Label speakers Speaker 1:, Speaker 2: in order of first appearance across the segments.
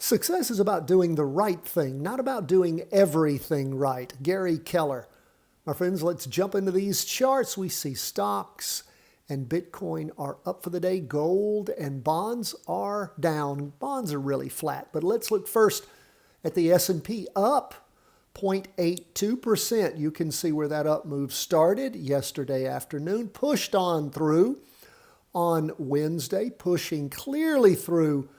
Speaker 1: Success is about doing the right thing, not about doing everything right. Gary Keller. My friends, let's jump into these charts. We see stocks and Bitcoin are up for the day. Gold and bonds are down. Bonds are really flat. But let's look first at the S&P, up 0.82%. You can see where that up move started yesterday afternoon, pushed on through on Wednesday, pushing clearly through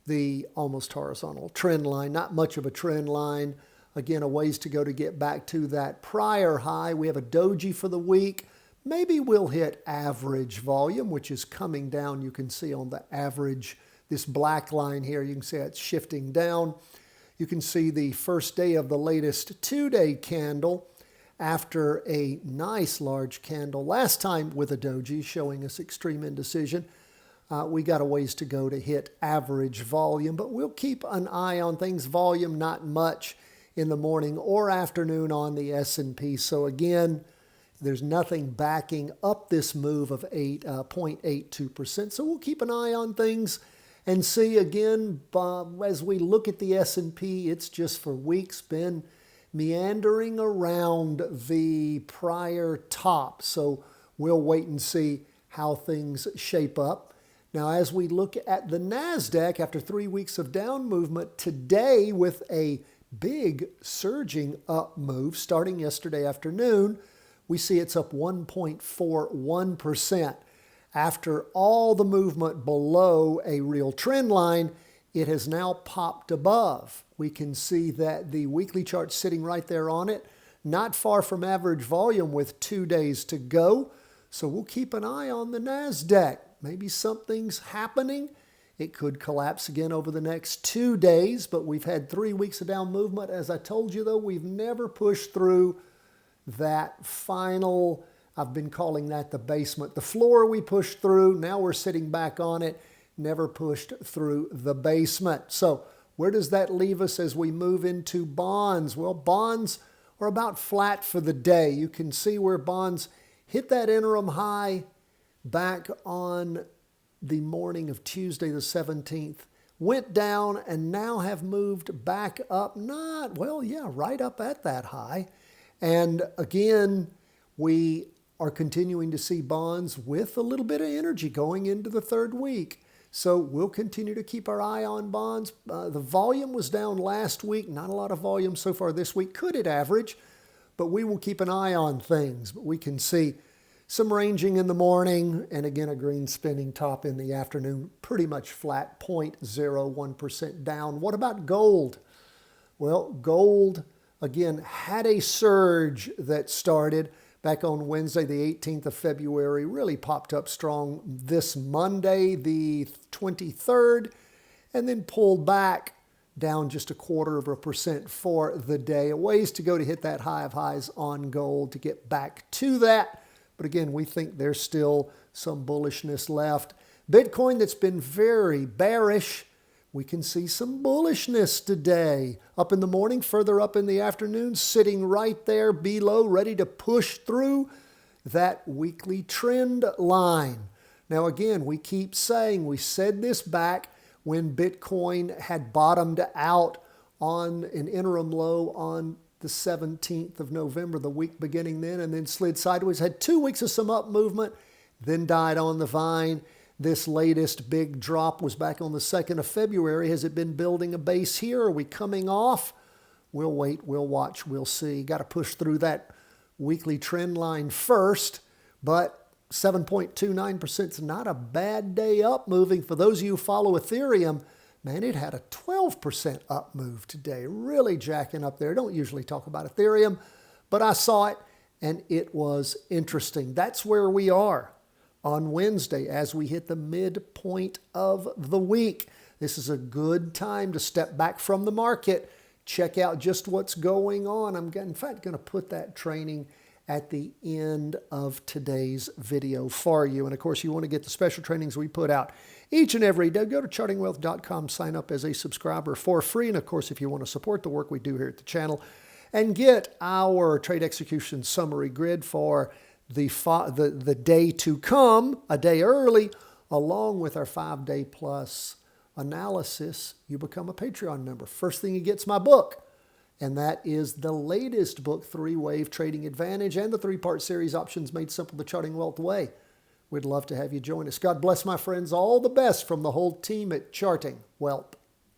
Speaker 1: the almost horizontal trend line. Not much of a trend line. Again, a ways to go to get back to that prior high. We have a doji for the week. Maybe we'll hit average volume, which is coming down. You can see on the average, this black line here, you can see it's shifting down. You can see the first day of the latest two-day candle after a nice large candle last time with a doji showing us extreme indecision. We got a ways to go to hit average volume, but we'll keep an eye on things. Volume, not much in the morning or afternoon on the S&P. So again, there's nothing backing up this move of 0.82%. So we'll keep an eye on things and see again, as we look at the S&P, it's just for weeks been meandering around the prior top. So we'll wait and see how things shape up. Now, as we look at the NASDAQ, after 3 weeks of down movement, today with a big surging up move starting yesterday afternoon, we see it's up 1.41%. After all the movement below a real trend line, it has now popped above. We can see that the weekly chart sitting right there on it, not far from average volume with 2 days to go. So we'll keep an eye on the NASDAQ. Maybe something's happening. It could collapse again over the next 2 days, but we've had 3 weeks of down movement. As I told you, though, we've never pushed through that final, I've been calling that the basement. The floor we pushed through, now we're sitting back on it, never pushed through the basement. So where does that leave us as we move into bonds? Well, bonds are about flat for the day. You can see where bonds hit that interim high back on the morning of Tuesday the 17th, went down and now have moved back up, right up at that high. And again, we are continuing to see bonds with a little bit of energy going into the third week. So we'll continue to keep our eye on bonds. The volume was down last week. Not a lot of volume so far this week. Could it average? But we will keep an eye on things. But we can see some ranging in the morning, and again, a green spinning top in the afternoon, pretty much flat, 0.01% down. What about gold? Well, gold, again, had a surge that started back on Wednesday, the 18th of February, really popped up strong this Monday, the 23rd, and then pulled back down just 0.25% for the day. A ways to go to hit that high of highs on gold to get back to that. But again, we think there's still some bullishness left. Bitcoin that's been very bearish, we can see some bullishness today. Up in the morning, further up in the afternoon, sitting right there below, ready to push through that weekly trend line. Now again, we keep saying, we said this back when Bitcoin had bottomed out on an interim low on the 17th of November, the week beginning then, and then slid sideways. Had 2 weeks of some up movement, then died on the vine. This latest big drop was back on the 2nd of February. Has it been building a base here? Are we coming off? We'll wait, we'll watch, we'll see. Got to push through that weekly trend line first, but 7.29% is not a bad day up moving. For those of you who follow Ethereum, man, it had a 12% up move today, really jacking up there. Don't usually talk about Ethereum, but I saw it and it was interesting. That's where we are on Wednesday as we hit the midpoint of the week. This is a good time to step back from the market, check out just what's going on. I'm, in fact, going to put that training at the end of today's video for you. And of course, you want to get the special trainings we put out each and every day. Go to chartingwealth.com, sign up as a subscriber for free. And of course, if you want to support the work we do here at the channel and get our trade execution summary grid for the day to come, a day early, along with our 5-day plus analysis, you become a Patreon member. First thing you get's my book. And that is the latest book, 3-Wave Trading Advantage, and the 3-part series, Options Made Simple, The Charting Wealth Way. We'd love to have you join us. God bless, my friends. All the best from the whole team at Charting Wealth.